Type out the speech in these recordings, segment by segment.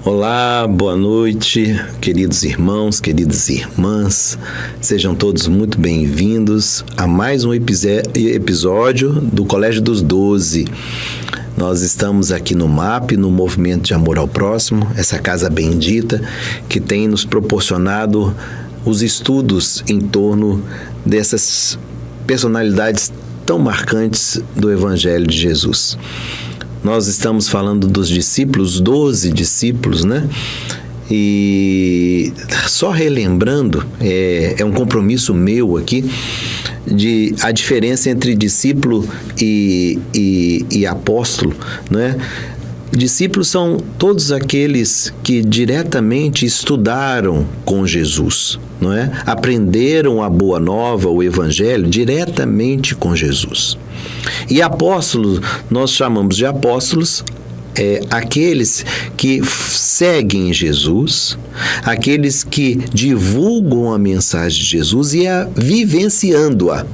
Olá, boa noite, queridos irmãos, queridas irmãs. Sejam todos muito bem-vindos a mais um episódio do Colégio dos 12. Nós estamos aqui no MAP, no Movimento de Amor ao Próximo, essa casa bendita que tem nos proporcionado os estudos em torno dessas personalidades tão marcantes do Evangelho de Jesus. Nós estamos falando dos discípulos, 12 discípulos, né? E só relembrando, é um compromisso meu aqui, de a diferença entre discípulo e apóstolo, né? Discípulos são todos aqueles que diretamente estudaram com Jesus, não é? Aprenderam a boa nova, o Evangelho, diretamente com Jesus. E apóstolos, nós chamamos de apóstolos aqueles que seguem Jesus, aqueles que divulgam a mensagem de Jesus e vivenciando-a.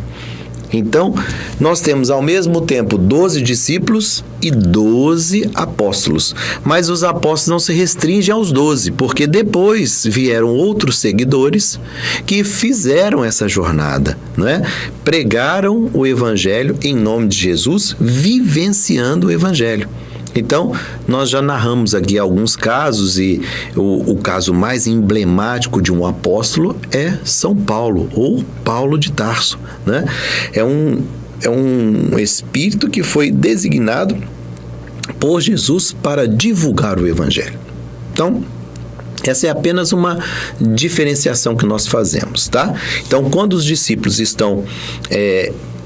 Então, nós temos ao mesmo tempo 12 discípulos e 12 apóstolos. Mas os apóstolos não se restringem aos 12, porque depois vieram outros seguidores que fizeram essa jornada, né? Pregaram o Evangelho em nome de Jesus, vivenciando o Evangelho. Então, nós já narramos aqui alguns casos e o caso mais emblemático de um apóstolo é São Paulo, ou Paulo de Tarso, né? É um espírito que foi designado por Jesus para divulgar o Evangelho. Então, essa é apenas uma diferenciação que nós fazemos, tá? Então, quando os discípulos estão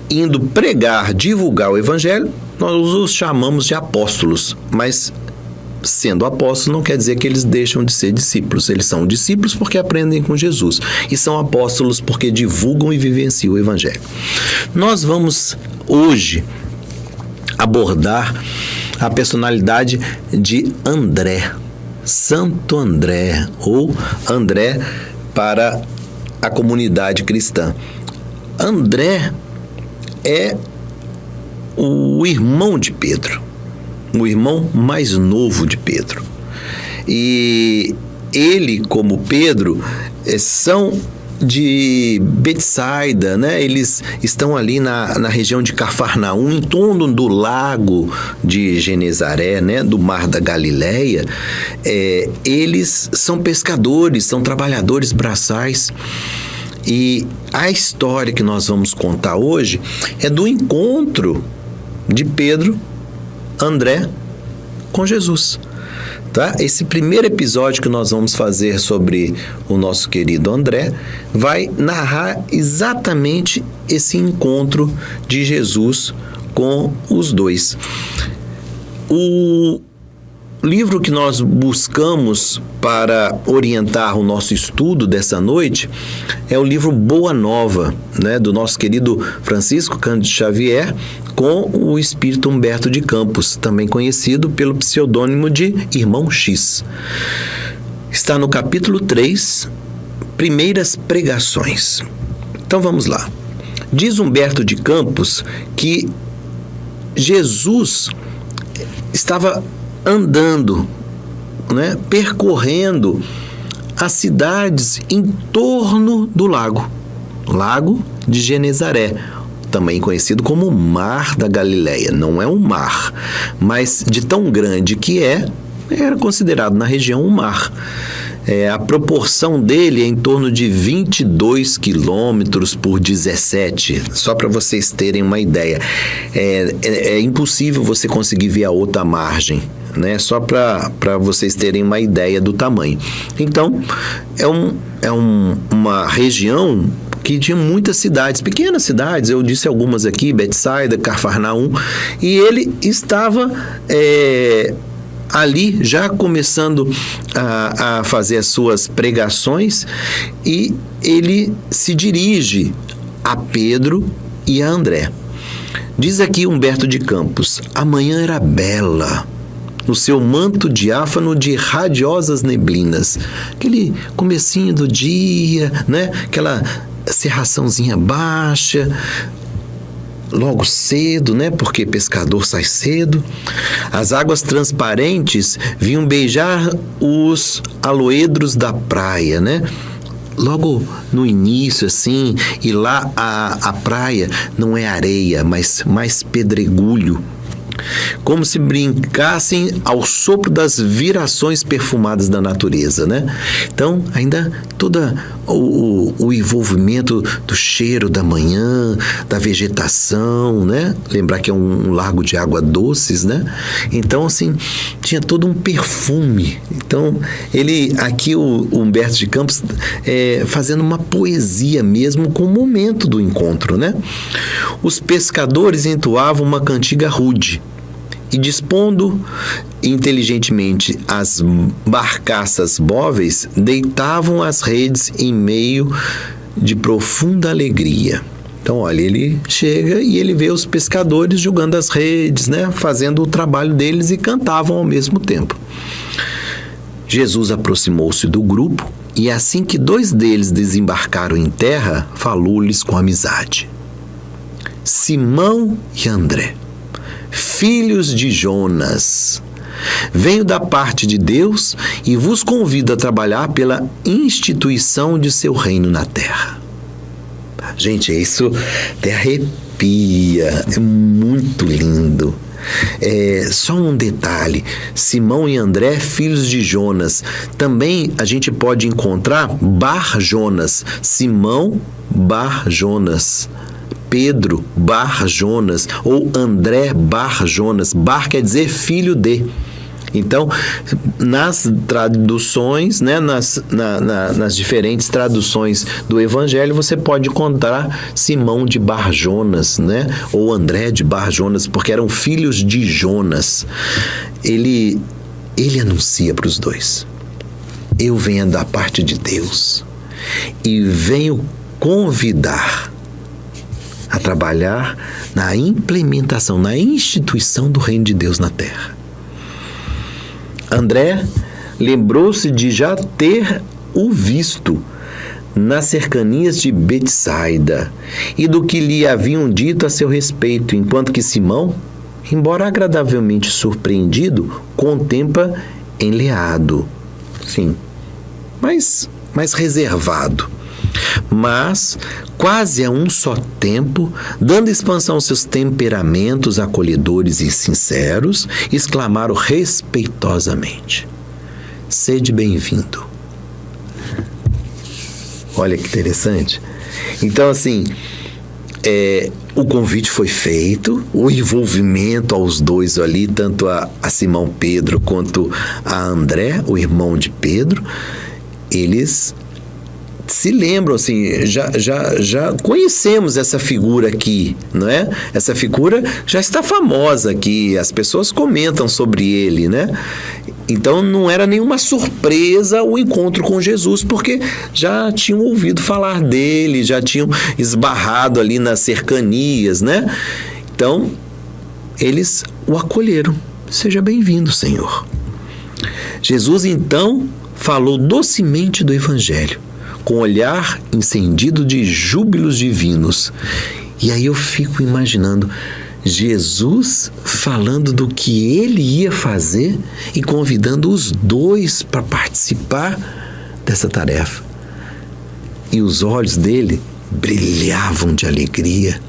indo pregar, divulgar o Evangelho, nós os chamamos de apóstolos, mas sendo apóstolos não quer dizer que eles deixam de ser discípulos. Eles são discípulos porque aprendem com Jesus e são apóstolos porque divulgam e vivenciam o Evangelho. Nós vamos hoje abordar a personalidade de André, Santo André, ou André para a comunidade cristã. André é o irmão de Pedro, o irmão mais novo de Pedro. E ele, como Pedro, são de Betsaida, né? Eles estão ali na região de Cafarnaum, em torno do lago de Genezaré, né? Do mar da Galileia. Eles são pescadores, são trabalhadores braçais. E a história que nós vamos contar hoje é do encontro de Pedro, André, com Jesus, tá? Esse primeiro episódio que nós vamos fazer sobre o nosso querido André vai narrar exatamente esse encontro de Jesus com os dois. O livro que nós buscamos para orientar o nosso estudo dessa noite é o livro Boa Nova, né, do nosso querido Francisco Cândido Xavier, com o espírito Humberto de Campos, também conhecido pelo pseudônimo de Irmão X. Está no capítulo 3, Primeiras Pregações. Então vamos lá. Diz Humberto de Campos que Jesus estava andando, né, percorrendo as cidades em torno do lago de Genezaré, também conhecido como Mar da Galileia. Não é um mar, mas de tão grande que era considerado na região um mar. A proporção dele é em torno de 22 quilômetros por 17, só para vocês terem uma ideia. É impossível você conseguir ver a outra margem, né? Só para vocês terem uma ideia do tamanho. Então, é uma região que tinha muitas cidades, pequenas cidades, eu disse algumas aqui, Betsaida, Cafarnaum, e ele estava ali já começando a fazer as suas pregações, e ele se dirige a Pedro e a André. Diz aqui Humberto de Campos: a manhã era bela, no seu manto diáfano de radiosas neblinas. Aquele comecinho do dia, né? Aquela cerraçãozinha baixa. logo cedo, né? Porque pescador sai cedo. As águas transparentes vinham beijar os aloedros da praia, né? Logo no início, assim, e lá a praia não é areia, mas mais pedregulho. Como se brincassem ao sopro das virações perfumadas da natureza, né? Então, ainda todo o envolvimento do cheiro da manhã, da vegetação, né? Lembrar que é um lago de água doces, né? Então, assim, tinha todo um perfume. Então, aqui o Humberto de Campos fazendo uma poesia mesmo com o momento do encontro, né? Os pescadores entoavam uma cantiga rude, e dispondo inteligentemente as barcaças móveis, deitavam as redes em meio de profunda alegria. Então, olha, ele chega e ele vê os pescadores jogando as redes, né, fazendo o trabalho deles e cantavam ao mesmo tempo. Jesus aproximou-se do grupo e, assim que 2 deles desembarcaram em terra, falou-lhes com amizade. Simão e André, filhos de Jonas, venho da parte de Deus e vos convido a trabalhar pela instituição de seu reino na terra. Gente, isso até arrepia, é muito lindo. Só um detalhe, Simão e André, filhos de Jonas. Também a gente pode encontrar Bar Jonas, Simão Bar Jonas, Pedro Bar Jonas ou André Bar Jonas. Bar quer dizer filho de. Então, nas traduções, né, nas diferentes traduções do Evangelho, você pode encontrar Simão de Bar Jonas, né, ou André de Bar Jonas, porque eram filhos de Jonas. Ele anuncia para os 2: eu venho da parte de Deus e venho convidar a trabalhar na implementação, na instituição do reino de Deus na terra. André lembrou-se de já ter o visto nas cercanias de Betsaida e do que lhe haviam dito a seu respeito, enquanto que Simão, embora agradavelmente surpreendido, contempla enleado, sim, mas mais reservado. Mas, quase a um só tempo, dando expansão aos seus temperamentos acolhedores e sinceros, exclamaram respeitosamente: sede bem-vindo. Olha que interessante. Então, assim, o convite foi feito, o envolvimento aos 2 ali, tanto a Simão Pedro quanto a André, o irmão de Pedro, eles se lembram, assim, já conhecemos essa figura aqui, não é? Essa figura já está famosa aqui, as pessoas comentam sobre ele, né? Então não era nenhuma surpresa o encontro com Jesus, porque já tinham ouvido falar dele, já tinham esbarrado ali nas cercanias, né? Então eles o acolheram. Seja bem-vindo, Senhor. Jesus então falou docemente do Evangelho, com olhar incendido de júbilos divinos. E aí eu fico imaginando Jesus falando do que ele ia fazer e convidando os 2 para participar dessa tarefa. E os olhos dele brilhavam de alegria,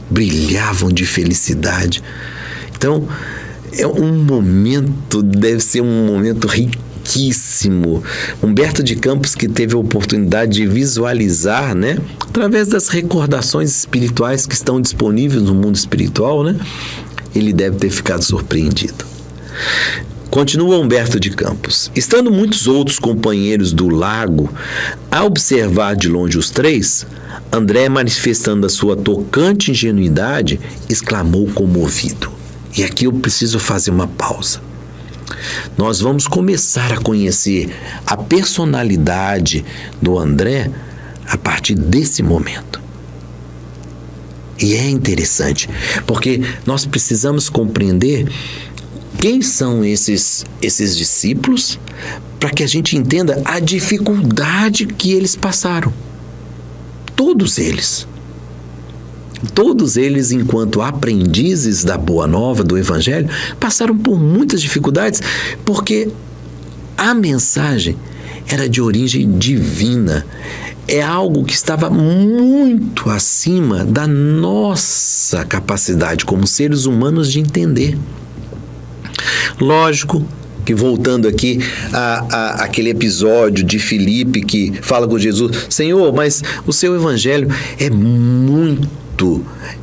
brilhavam de felicidade. Então, deve ser um momento riquíssimo. Humberto de Campos, que teve a oportunidade de visualizar, né, através das recordações espirituais que estão disponíveis no mundo espiritual, né, ele deve ter ficado surpreendido. Continua Humberto de Campos: estando muitos outros companheiros do lago a observar de longe os 3, André, manifestando a sua tocante ingenuidade, exclamou comovido. E aqui eu preciso fazer uma pausa. Nós vamos começar a conhecer a personalidade do André a partir desse momento. E é interessante, porque nós precisamos compreender quem são esses discípulos, para que a gente entenda a dificuldade que eles passaram. Todos eles. Todos eles, enquanto aprendizes da Boa Nova, do Evangelho, passaram por muitas dificuldades, porque a mensagem era de origem divina. É algo que estava muito acima da nossa capacidade como seres humanos de entender. Lógico que, voltando aqui àquele episódio de Filipe que fala com Jesus: Senhor, mas o seu evangelho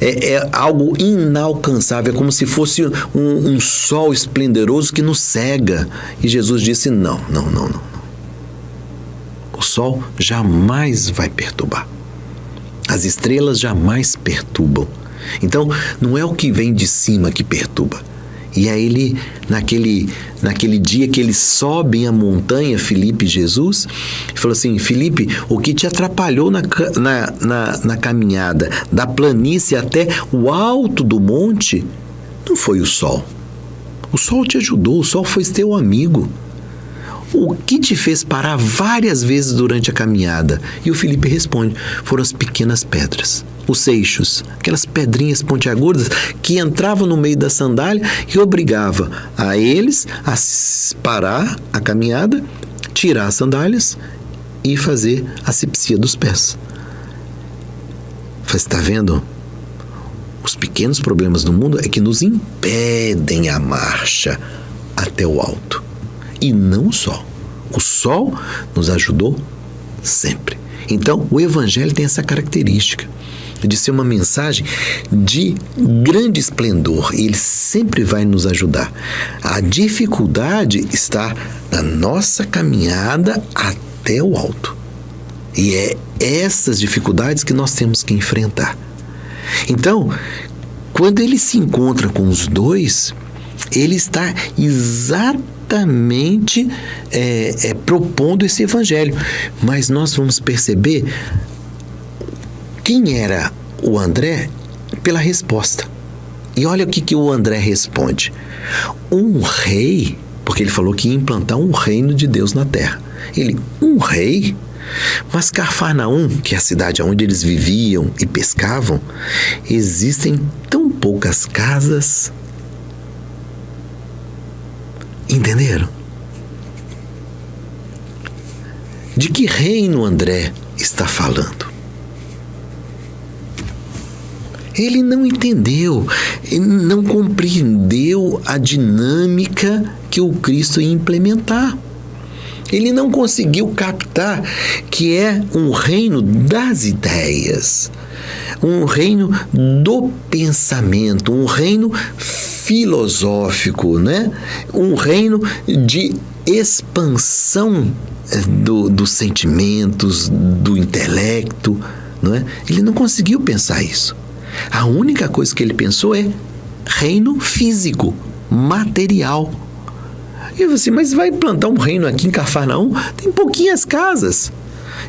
é algo inalcançável, é como se fosse um sol esplendoroso que nos cega. E Jesus disse: não. O sol jamais vai perturbar. As estrelas jamais perturbam. Então, não é o que vem de cima que perturba. E aí ele, naquele dia que eles sobem a montanha, Filipe e Jesus, ele falou assim: Filipe, o que te atrapalhou na caminhada da planície até o alto do monte não foi o sol. O sol te ajudou, o sol foi teu amigo. O que te fez parar várias vezes durante a caminhada? E o Filipe responde: foram as pequenas pedras, os seixos, aquelas pedrinhas pontiagudas que entravam no meio da sandália e obrigava a eles a parar a caminhada, tirar as sandálias e fazer a asepsia dos pés. Você está vendo? Os pequenos problemas do mundo é que nos impedem a marcha até o alto. E não só. O sol nos ajudou sempre. Então, o Evangelho tem essa característica de ser uma mensagem de grande esplendor. E ele sempre vai nos ajudar. A dificuldade está na nossa caminhada até o alto. E é essas dificuldades que nós temos que enfrentar. Então, quando ele se encontra com os dois, ele está exatamente propondo esse evangelho. Mas nós vamos perceber quem era o André pela resposta. E olha o que o André responde: um rei, porque ele falou que ia implantar um reino de Deus na terra. Um rei? Mas Cafarnaum, que é a cidade onde eles viviam e pescavam, existem tão poucas casas. Entenderam? De que reino André está falando? Ele não entendeu, ele não compreendeu a dinâmica que o Cristo ia implementar. Ele não conseguiu captar que é um reino das ideias, um reino do pensamento, um reino filosófico, né? Um reino de expansão dos sentimentos, do intelecto, não é? Ele não conseguiu pensar isso. A única coisa que ele pensou é reino físico, material. E eu falei assim: mas vai plantar um reino aqui em Cafarnaum? Tem pouquinhas casas.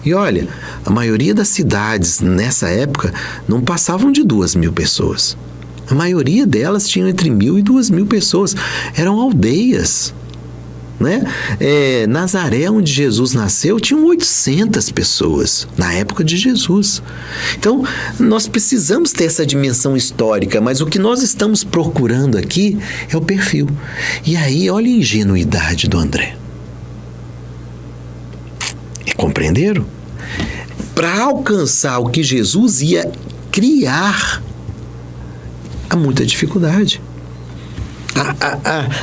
E olha, a maioria das cidades nessa época não passavam de 2.000 pessoas. A maioria delas tinham entre 1.000 e 2.000 pessoas. Eram aldeias, né? Nazaré, onde Jesus nasceu, tinham 800 pessoas na época de Jesus. Então, nós precisamos ter essa dimensão histórica, mas o que nós estamos procurando aqui é o perfil. E aí, olha a ingenuidade do André. Compreenderam? Para alcançar o que Jesus ia criar, há muita dificuldade.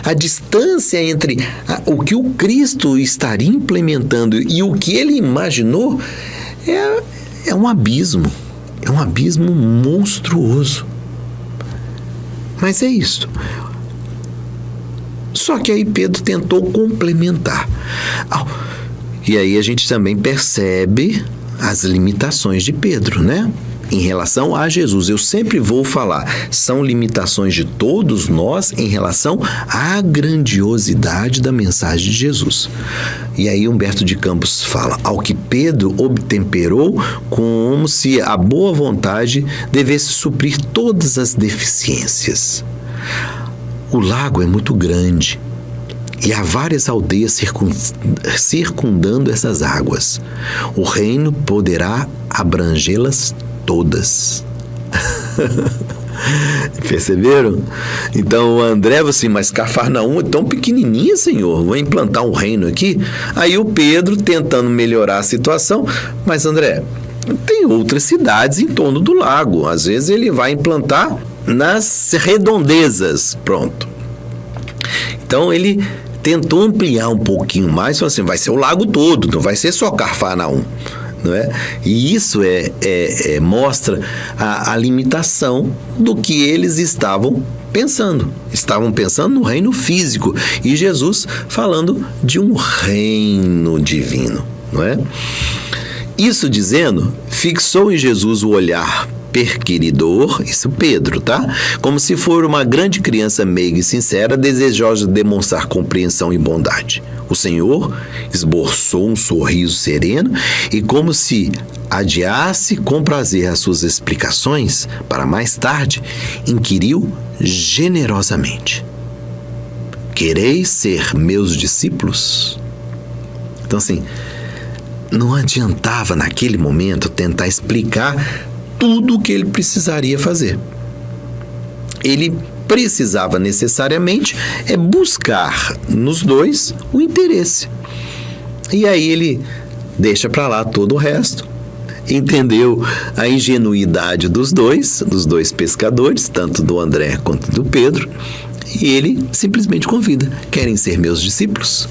A distância entre o que o Cristo estaria implementando e o que ele imaginou é um abismo. É um abismo monstruoso. Mas é isso. Só que aí Pedro tentou complementar. E aí a gente também percebe as limitações de Pedro, né? Em relação a Jesus. Eu sempre vou falar, são limitações de todos nós em relação à grandiosidade da mensagem de Jesus. E aí Humberto de Campos fala: ao que Pedro obtemperou como se a boa vontade devesse suprir todas as deficiências. O lago é muito grande. E há várias aldeias circundando essas águas. O reino poderá abrangê-las todas. Perceberam? Então o André falou assim, mas Cafarnaum é tão pequenininha, Senhor, vou implantar um reino aqui. Aí o Pedro tentando melhorar a situação, mas André, tem outras cidades em torno do lago, às vezes ele vai implantar nas redondezas, pronto. Então ele tentou ampliar um pouquinho mais, falou assim, vai ser o lago todo, não vai ser só Cafarnaum. Não é? E isso mostra a limitação do que eles estavam pensando. Estavam pensando no reino físico e Jesus falando de um reino divino. Não é? Isso dizendo, fixou em Jesus o olhar perquiridor, isso Pedro, tá? Como se for uma grande criança meiga e sincera, desejosa de demonstrar compreensão e bondade. O Senhor esboçou um sorriso sereno e, como se adiasse com prazer as suas explicações para mais tarde, inquiriu generosamente: quereis ser meus discípulos? Então, assim, não adiantava naquele momento tentar explicar tudo o que ele precisaria fazer. Ele precisava necessariamente buscar nos dois o interesse. E aí ele deixa para lá todo o resto. Entendeu a ingenuidade dos dois pescadores, tanto do André quanto do Pedro, e ele simplesmente convida: querem ser meus discípulos?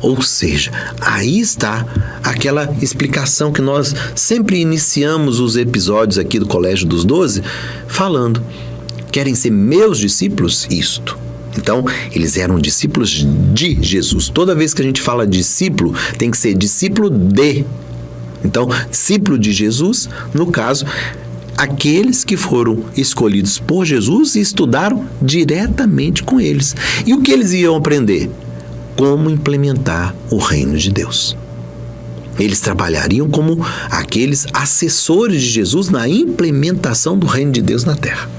Ou seja, aí está aquela explicação que nós sempre iniciamos os episódios aqui do Colégio dos 12 falando: querem ser meus discípulos? Isto. Então, eles eram discípulos de Jesus. Toda vez que a gente fala discípulo, tem que ser discípulo de. Então, discípulo de Jesus, no caso, aqueles que foram escolhidos por Jesus e estudaram diretamente com eles. E o que eles iam aprender? Como implementar o reino de Deus. Eles trabalhariam como aqueles assessores de Jesus na implementação do reino de Deus na terra.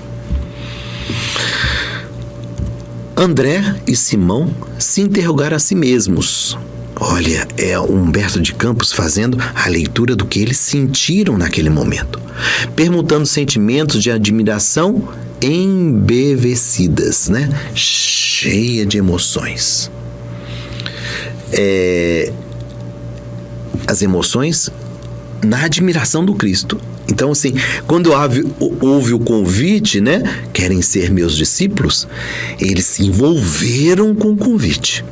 André e Simão se interrogaram a si mesmos. Olha, é Humberto de Campos fazendo a leitura do que eles sentiram naquele momento, permutando sentimentos de admiração embevecidas, né? Cheia de emoções. As emoções na admiração do Cristo. Então, assim, quando houve o convite, né? Querem ser meus discípulos, eles se envolveram com o convite.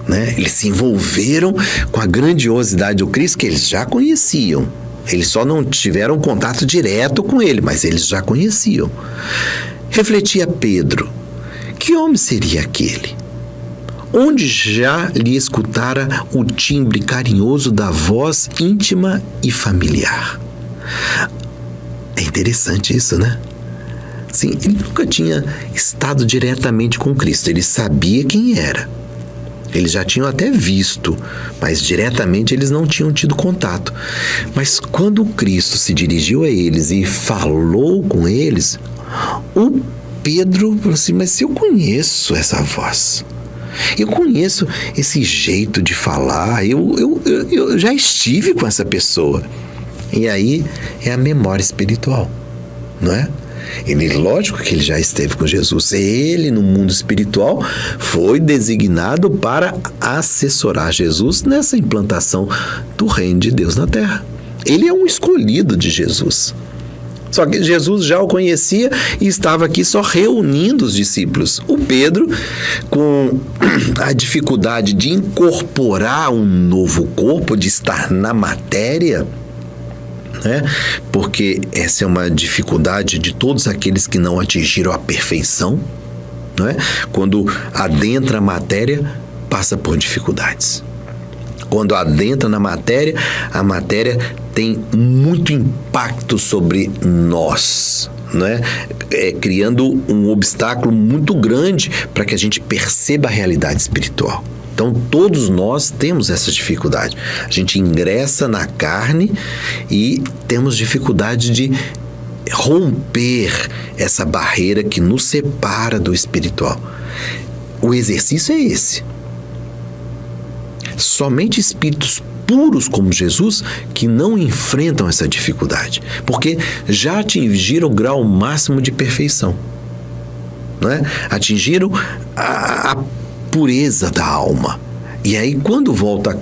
Né? Eles se envolveram com a grandiosidade do Cristo que eles já conheciam. Eles só não tiveram contato direto com ele, mas eles já conheciam. Refletia Pedro: que homem seria aquele? Onde já lhe escutara o timbre carinhoso da voz íntima e familiar? É interessante isso, né? Sim, ele nunca tinha estado diretamente com Cristo. Ele sabia quem era. Eles já tinham até visto, mas diretamente eles não tinham tido contato. Mas quando Cristo se dirigiu a eles e falou com eles, o Pedro falou assim: mas eu conheço essa voz. Eu conheço esse jeito de falar, eu já estive com essa pessoa. E aí é a memória espiritual, não é? Lógico que ele já esteve com Jesus. Ele, no mundo espiritual, foi designado para assessorar Jesus nessa implantação do reino de Deus na terra. Ele é um escolhido de Jesus. Só que Jesus já o conhecia e estava aqui só reunindo os discípulos. O Pedro, com a dificuldade de incorporar um novo corpo, de estar na matéria, né? Porque essa é uma dificuldade de todos aqueles que não atingiram a perfeição, né? Quando adentra a matéria, passa por dificuldades. Quando adentra na matéria, a matéria tem muito impacto sobre nós, né? Criando um obstáculo muito grande para que a gente perceba a realidade espiritual. Então, todos nós temos essa dificuldade. A gente ingressa na carne e temos dificuldade de romper essa barreira que nos separa do espiritual. O exercício é esse. Somente espíritos puros como Jesus que não enfrentam essa dificuldade, porque já atingiram o grau máximo de perfeição, não é? Atingiram a pureza da alma. E aí, quando volta a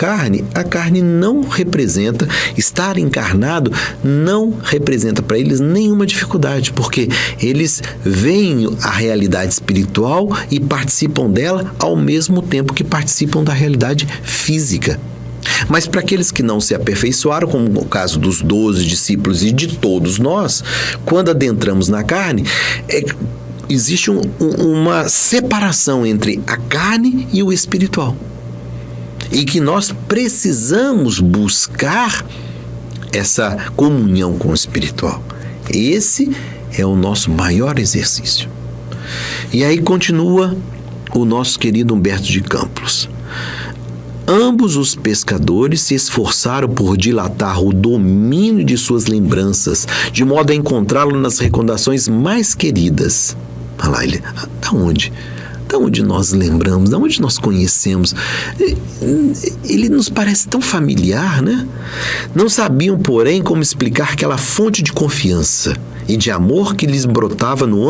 carne não representa, estar encarnado não representa para eles nenhuma dificuldade, porque eles veem a realidade espiritual e participam dela ao mesmo tempo que participam da realidade física. Mas para aqueles que não se aperfeiçoaram, como no caso dos 12 discípulos e de todos nós, quando adentramos na carne, existe uma separação entre a carne e o espiritual. E que nós precisamos buscar essa comunhão com o espiritual. Esse é o nosso maior exercício. E aí continua o nosso querido Humberto de Campos. Ambos os pescadores se esforçaram por dilatar o domínio de suas lembranças, de modo a encontrá-lo nas recordações mais queridas. Olha lá, ele, da onde? Da onde nós lembramos, da onde nós conhecemos. Ele nos parece tão familiar, né? Não sabiam, porém, como explicar aquela fonte de confiança e de amor que lhes brotava no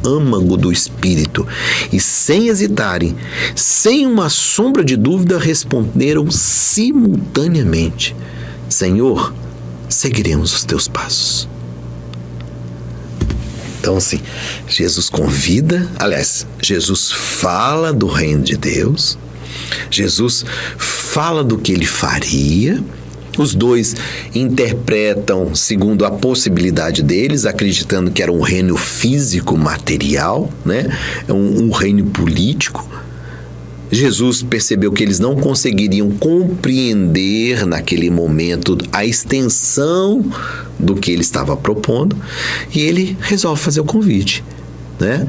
âmago do espírito. E sem hesitarem, sem uma sombra de dúvida, responderam simultaneamente: Senhor, seguiremos os teus passos. Então, assim, Jesus convida, aliás, Jesus fala do reino de Deus, Jesus fala do que ele faria, os dois interpretam segundo a possibilidade deles, acreditando que era um reino físico, material, né? Um reino político. Jesus percebeu que eles não conseguiriam compreender naquele momento a extensão do que ele estava propondo e ele resolve fazer o convite, né?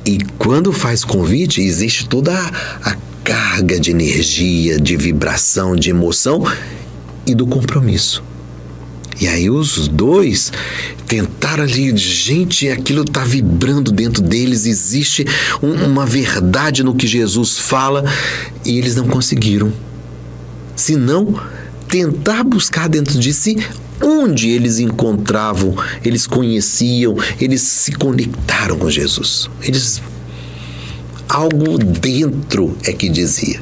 E quando faz o convite, existe toda a carga de energia, de vibração, de emoção e do compromisso. E aí os dois tentaram ali, gente, aquilo está vibrando dentro deles, existe uma verdade no que Jesus fala e eles não conseguiram. Senão, tentar buscar dentro de si onde eles encontravam, eles conheciam, eles se conectaram com Jesus. Algo dentro é que dizia.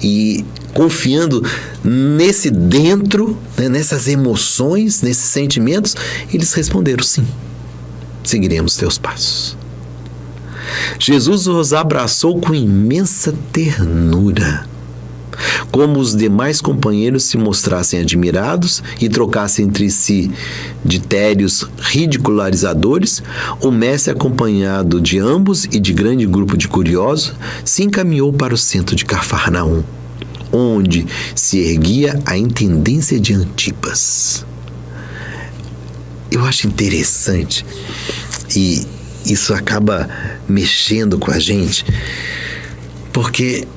E confiando nesse dentro, né, nessas emoções, nesses sentimentos, eles responderam: sim, seguiremos teus passos. Jesus os abraçou com imensa ternura. Como os demais companheiros se mostrassem admirados e trocassem entre si ditérios ridicularizadores, o mestre, acompanhado de ambos e de grande grupo de curiosos, se encaminhou para o centro de Cafarnaum, onde se erguia a intendência de Antipas. Eu acho interessante, e isso acaba mexendo com a gente, porque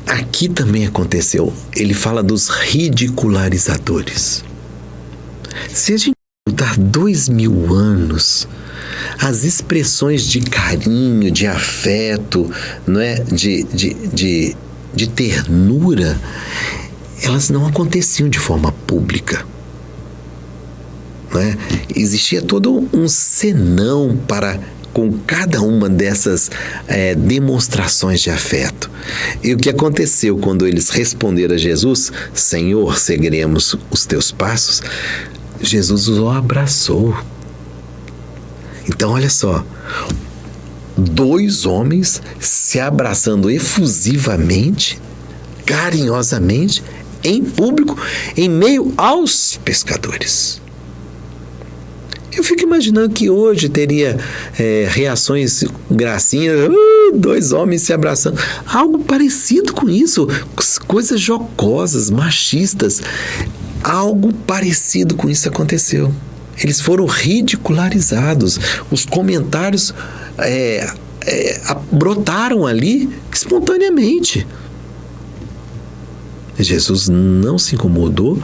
aqui também aconteceu. Ele fala dos ridicularizadores. Se a gente voltar 2000 anos, as expressões de carinho, de afeto, não é? de ternura, elas não aconteciam de forma pública. Não é? Existia todo um senão com cada uma dessas demonstrações de afeto. E o que aconteceu quando eles responderam a Jesus: Senhor, seguiremos os teus passos? Jesus os abraçou. Então, olha só, dois homens se abraçando efusivamente, carinhosamente, em público, em meio aos pescadores. Eu fico imaginando que hoje teria reações gracinhas, dois homens se abraçando, algo parecido com isso, coisas jocosas, machistas, algo parecido com isso aconteceu. Eles foram ridicularizados, os comentários brotaram ali espontaneamente. Jesus não se incomodou,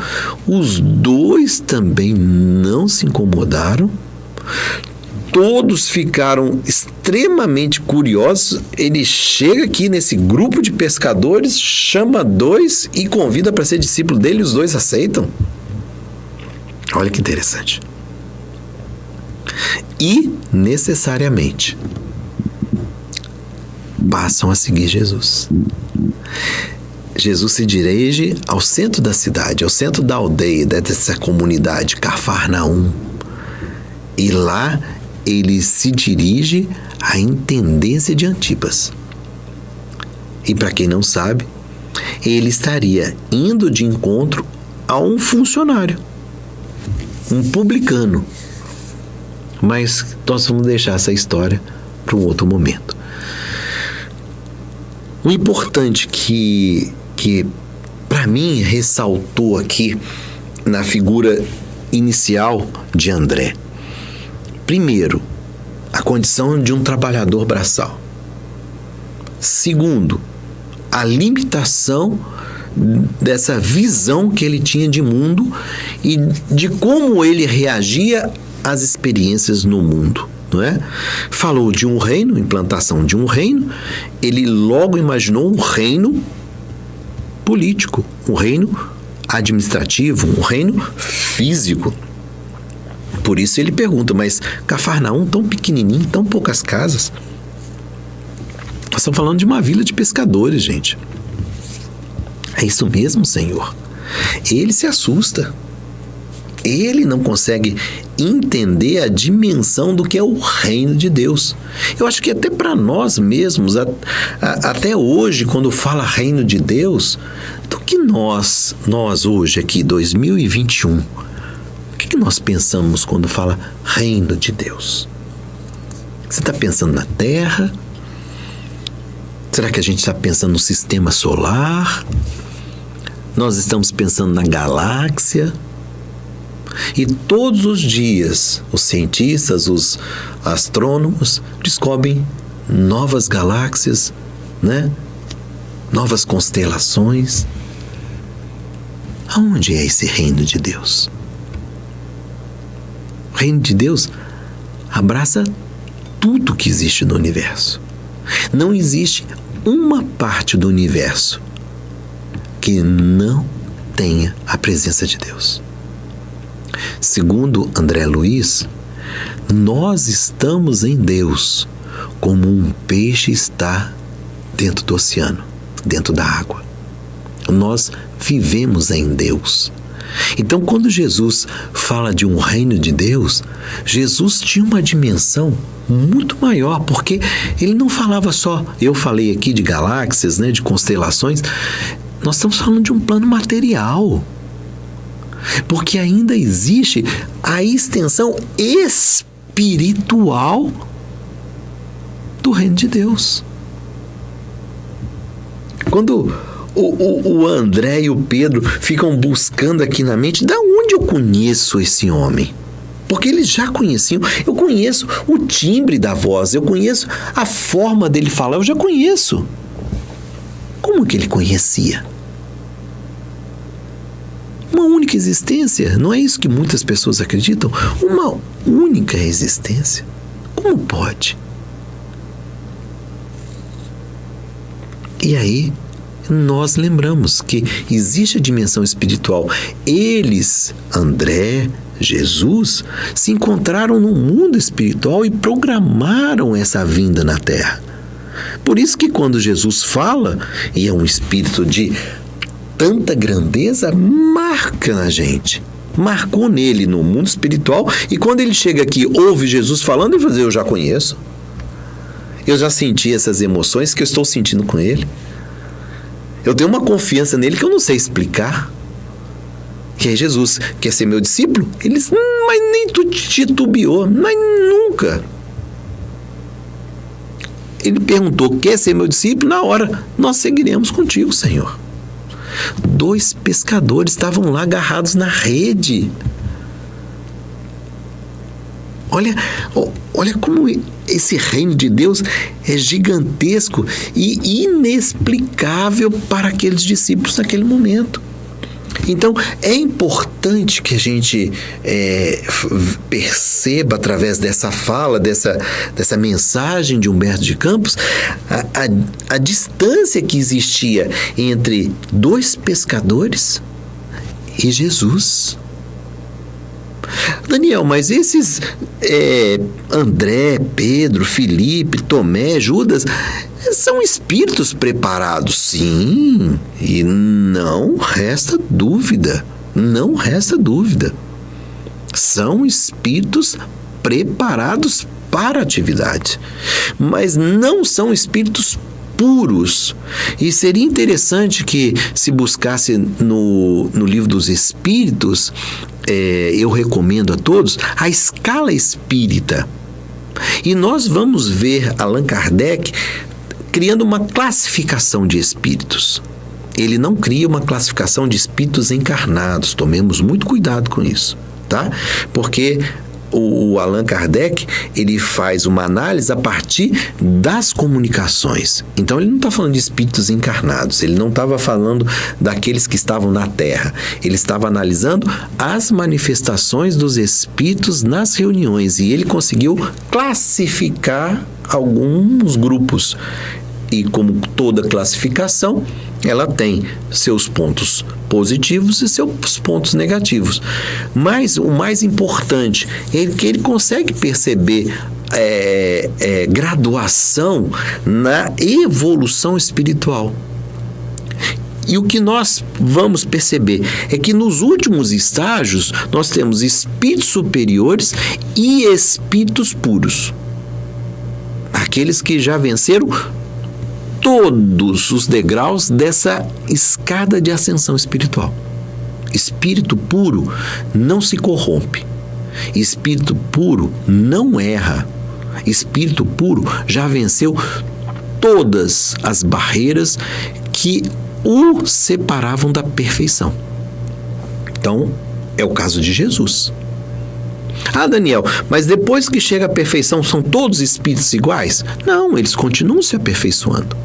os dois também não se incomodaram, todos ficaram extremamente curiosos. Ele chega aqui nesse grupo de pescadores, chama 2 e convida para ser discípulo dele, e os 2 aceitam. Olha que interessante. E, necessariamente, passam a seguir Jesus. Jesus se dirige ao centro da cidade, ao centro da aldeia, dessa comunidade, Cafarnaum. E lá ele se dirige à intendência de Antipas. E para quem não sabe, ele estaria indo de encontro a um funcionário, um publicano. Mas nós vamos deixar essa história para um outro momento. O importante que para mim ressaltou aqui na figura inicial de André. Primeiro, a condição de um trabalhador braçal. Segundo, a limitação dessa visão que ele tinha de mundo e de como ele reagia às experiências no mundo. Não é? Falou de um reino, implantação de um reino, ele logo imaginou um reino político, um reino administrativo, um reino físico. Por isso ele pergunta, mas Cafarnaum tão pequenininho, tão poucas casas? Nós estamos falando de uma vila de pescadores, gente. É isso mesmo, Senhor? Ele se assusta. Ele não consegue entender a dimensão do que é o reino de Deus. Eu acho que até para nós mesmos, até hoje, quando fala reino de Deus, do que nós hoje aqui, 2021, o que nós pensamos quando fala reino de Deus? Você está pensando na Terra? Será que a gente está pensando no sistema solar? Nós estamos pensando na galáxia? E todos os dias, os cientistas, os astrônomos descobrem novas galáxias, né? Novas constelações. Aonde é esse reino de Deus? O reino de Deus abraça tudo que existe no universo. Não existe uma parte do universo que não tenha a presença de Deus. Segundo André Luiz, nós estamos em Deus como um peixe está dentro do oceano, dentro da água. Nós vivemos em Deus. Então, quando Jesus fala de um reino de Deus, Jesus tinha uma dimensão muito maior, porque ele não falava só, eu falei aqui de galáxias, né, de constelações, nós estamos falando de um plano material. Porque ainda existe a extensão espiritual do reino de Deus. Quando o André e o Pedro ficam buscando aqui na mente, da onde eu conheço esse homem? Porque eles já conheciam. Eu conheço o timbre da voz, eu conheço a forma dele falar, eu já conheço. Como que ele conhecia? Uma única existência, não é isso que muitas pessoas acreditam? Uma única existência. Como pode? E aí, nós lembramos que existe a dimensão espiritual. Eles, André, Jesus, se encontraram no mundo espiritual e programaram essa vinda na Terra. Por isso que quando Jesus fala, e é um espírito de tanta grandeza, marca na gente. Marcou nele no mundo espiritual, e quando ele chega aqui, ouve Jesus falando, ele fala, eu já conheço. Eu já senti essas emoções que eu estou sentindo com ele. Eu tenho uma confiança nele que eu não sei explicar. Que é Jesus, quer ser meu discípulo? Eles, mas nem tu titubeou, mas nunca. Ele perguntou, quer ser meu discípulo? Na hora, nós seguiremos contigo, Senhor. 2 pescadores estavam lá agarrados na rede. Olha como esse reino de Deus é gigantesco e inexplicável para aqueles discípulos naquele momento. Então, é importante que a gente perceba, através dessa fala, dessa mensagem de Humberto de Campos, a distância que existia entre dois pescadores e Jesus. Daniel, mas esses André, Pedro, Filipe, Tomé, Judas, são espíritos preparados, sim, e não resta dúvida, são espíritos preparados para a atividade, mas não são espíritos puros. E seria interessante que se buscasse no livro dos Espíritos, eu recomendo a todos, a escala espírita. E nós vamos ver Allan Kardec criando uma classificação de espíritos. Ele não cria uma classificação de espíritos encarnados. Tomemos muito cuidado com isso, tá? Porque o Allan Kardec, ele faz uma análise a partir das comunicações. Então, ele não está falando de espíritos encarnados, ele não estava falando daqueles que estavam na Terra. Ele estava analisando as manifestações dos espíritos nas reuniões e ele conseguiu classificar alguns grupos. E como toda classificação, ela tem seus pontos positivos e seus pontos negativos. Mas o mais importante é que ele consegue perceber graduação na evolução espiritual. E o que nós vamos perceber é que nos últimos estágios nós temos espíritos superiores e espíritos puros. Aqueles que já venceram todos os degraus dessa escada de ascensão espiritual. Espírito puro não se corrompe. Espírito puro não erra. Espírito puro já venceu todas as barreiras que o separavam da perfeição. Então, é o caso de Jesus. Ah, Daniel, mas depois que chega a perfeição, são todos espíritos iguais? Não, eles continuam se aperfeiçoando.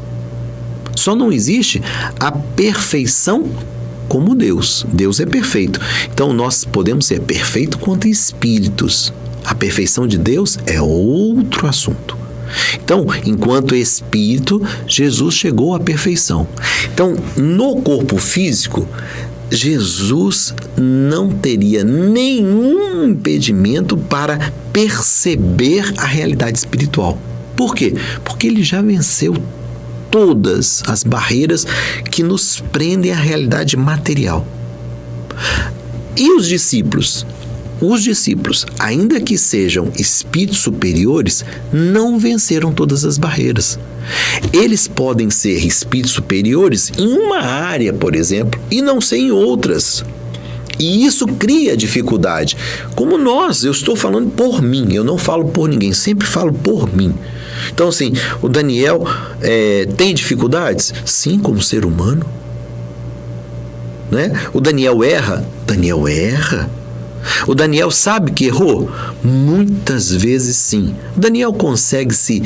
Só não existe a perfeição como Deus. Deus é perfeito. Então, nós podemos ser perfeitos quanto espíritos. A perfeição de Deus é outro assunto. Então, enquanto espírito, Jesus chegou à perfeição. Então, no corpo físico, Jesus não teria nenhum impedimento para perceber a realidade espiritual. Por quê? Porque ele já venceu todas as barreiras que nos prendem à realidade material. E os discípulos? Os discípulos, ainda que sejam espíritos superiores, não venceram todas as barreiras. Eles podem ser espíritos superiores em uma área, por exemplo, e não ser em outras. E isso cria dificuldade. Como nós, eu estou falando por mim, eu não falo por ninguém, sempre falo por mim. Então, assim, o Daniel tem dificuldades? Sim, como ser humano. Né? O Daniel erra? Daniel erra. O Daniel sabe que errou? Muitas vezes sim. O Daniel consegue se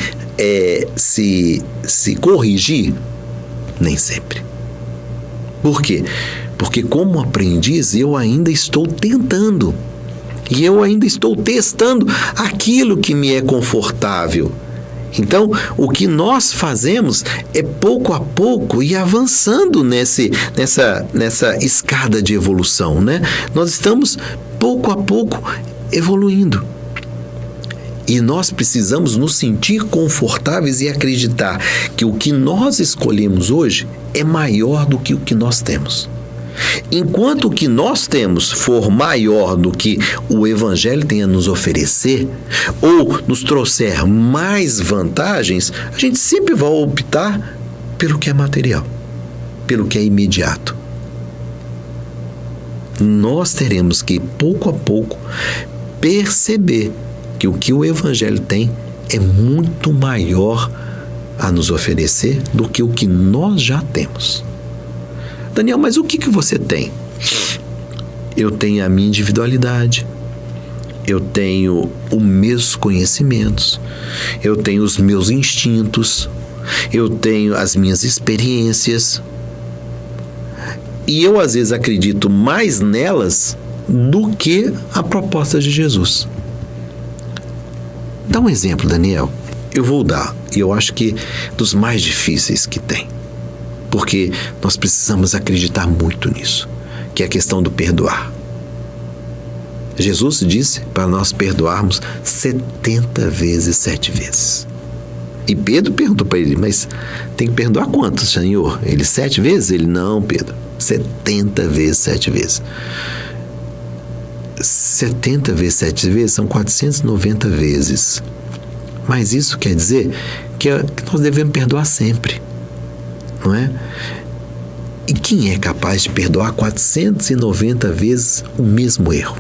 corrigir? Nem sempre. Por quê? Porque como aprendiz eu ainda estou tentando. E eu ainda estou testando aquilo que me é confortável. Então, o que nós fazemos é pouco a pouco ir avançando nessa escada de evolução, né? Nós estamos pouco a pouco evoluindo. E nós precisamos nos sentir confortáveis e acreditar que o que nós escolhemos hoje é maior do que o que nós temos. Enquanto o que nós temos for maior do que o Evangelho tem a nos oferecer, ou nos trouxer mais vantagens, a gente sempre vai optar pelo que é material, pelo que é imediato. Nós teremos que, pouco a pouco, perceber que o que o Evangelho tem é muito maior a nos oferecer do que o que nós já temos. Daniel, mas o que você tem? Eu tenho a minha individualidade, eu tenho os meus conhecimentos, eu tenho os meus instintos, eu tenho as minhas experiências. E eu, às vezes, acredito mais nelas do que a proposta de Jesus. Dá um exemplo, Daniel. Eu vou dar, e eu acho que dos mais difíceis que tem. Porque nós precisamos acreditar muito nisso, que é a questão do perdoar. Jesus disse para nós perdoarmos 70 vezes, 7 vezes. E Pedro perguntou para ele, mas tem que perdoar quantos, Senhor? Ele 7 vezes? Ele, não, Pedro, 70 vezes, 7 vezes. 70 vezes 7 vezes são 490 vezes. Mas isso quer dizer que nós devemos perdoar sempre, não é? E quem é capaz de perdoar 490 vezes o mesmo erro?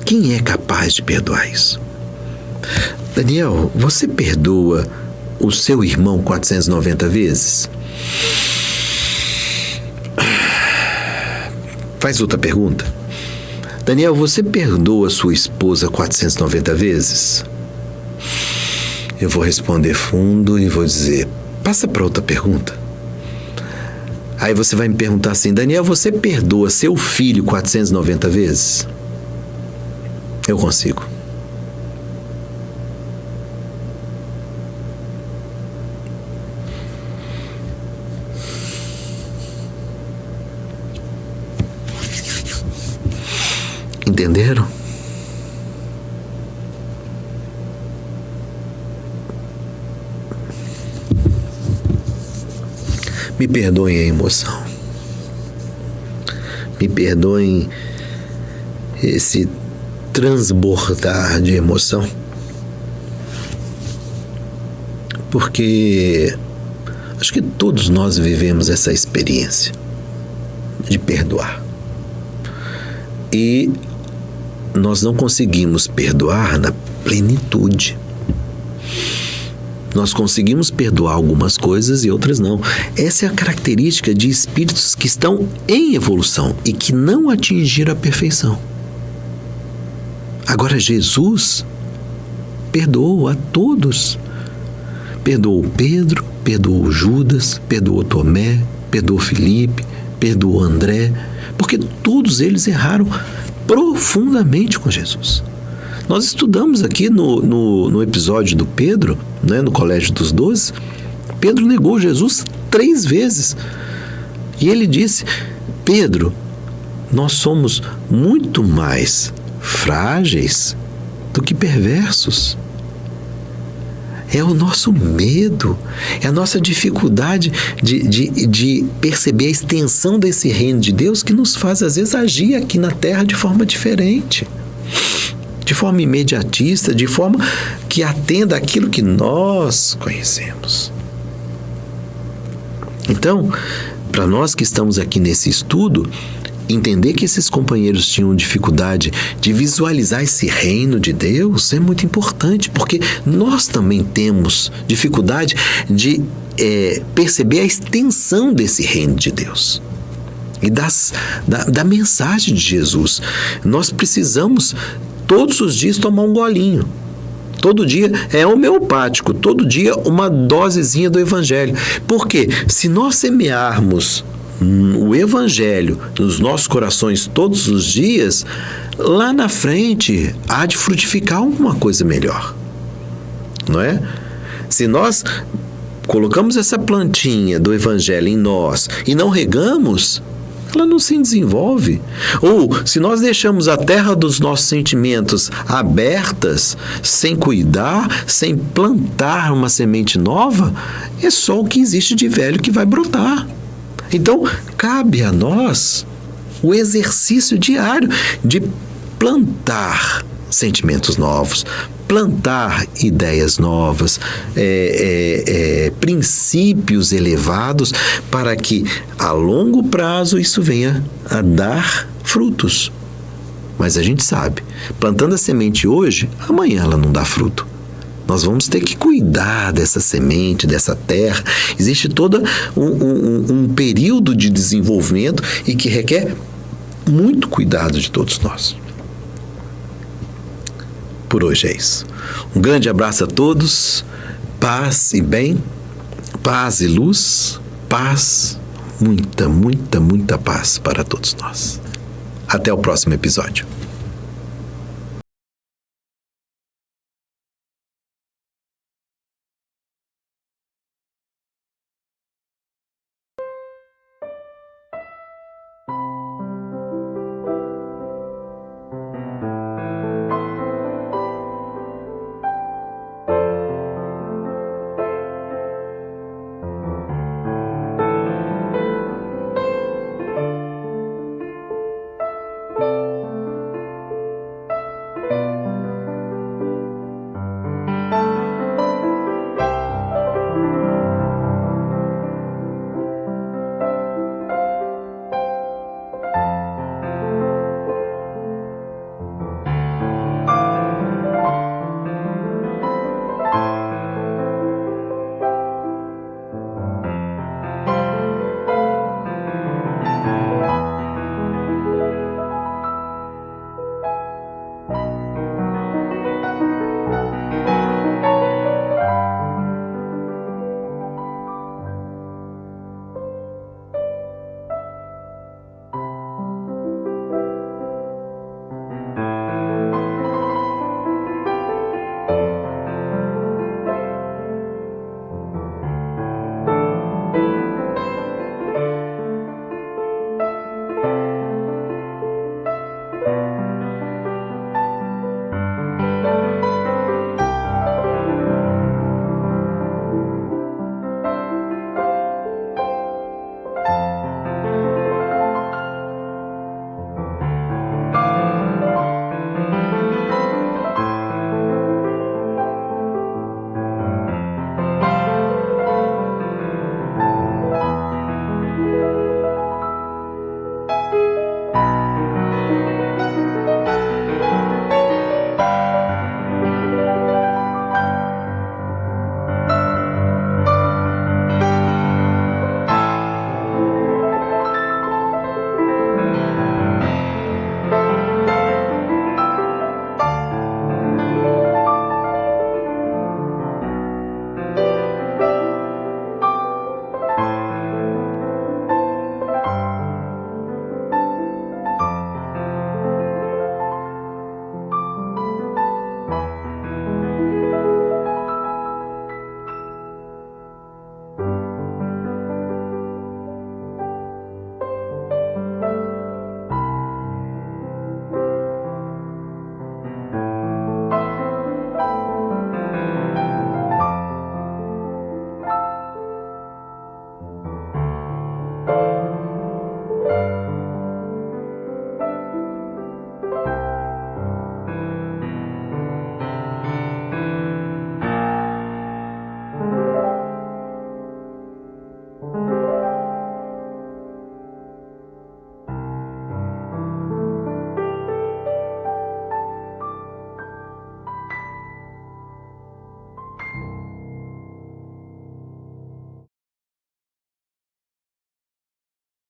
Quem é capaz de perdoar isso? Daniel, você perdoa o seu irmão 490 vezes? Faz outra pergunta. Daniel, você perdoa sua esposa 490 vezes? Eu vou responder fundo e vou dizer, passa para outra pergunta. Aí você vai me perguntar assim, Daniel, você perdoa seu filho 490 vezes? Eu consigo. Entenderam? Me perdoem a emoção. Me perdoem esse transbordar de emoção. Porque acho que todos nós vivemos essa experiência de perdoar. E nós não conseguimos perdoar na plenitude. Nós conseguimos perdoar algumas coisas e outras não. Essa é a característica de espíritos que estão em evolução e que não atingiram a perfeição. Agora, Jesus perdoou a todos. Perdoou Pedro, perdoou Judas, perdoou Tomé, perdoou Filipe, perdoou André, porque todos eles erraram profundamente com Jesus. Nós estudamos aqui no episódio do Pedro, né, no Colégio dos 12, Pedro negou Jesus 3 vezes. E ele disse, Pedro, nós somos muito mais frágeis do que perversos. É o nosso medo, é a nossa dificuldade de perceber a extensão desse reino de Deus que nos faz, às vezes, agir aqui na Terra de forma diferente, de forma imediatista, de forma que atenda àquilo que nós conhecemos. Então, para nós que estamos aqui nesse estudo, entender que esses companheiros tinham dificuldade de visualizar esse reino de Deus é muito importante, porque nós também temos dificuldade de perceber a extensão desse reino de Deus e da mensagem de Jesus. Nós precisamos todos os dias tomar um golinho. Todo dia é homeopático, todo dia uma dosezinha do Evangelho. Porque se nós semearmos o Evangelho nos nossos corações todos os dias, lá na frente há de frutificar alguma coisa melhor, não é? Se nós colocamos essa plantinha do Evangelho em nós e não regamos, ela não se desenvolve. Ou se nós deixamos a terra dos nossos sentimentos abertas, sem cuidar, sem plantar uma semente nova, é só o que existe de velho que vai brotar. Então, cabe a nós o exercício diário de plantar sentimentos novos, plantar ideias novas, princípios elevados, para que a longo prazo isso venha a dar frutos. Mas a gente sabe, plantando a semente hoje, amanhã ela não dá fruto. Nós vamos ter que cuidar dessa semente, dessa terra. Existe todo um período de desenvolvimento e que requer muito cuidado de todos nós. Por hoje é isso. Um grande abraço a todos. Paz e bem, paz e luz, paz, muita, muita, muita paz para todos nós. Até o próximo episódio.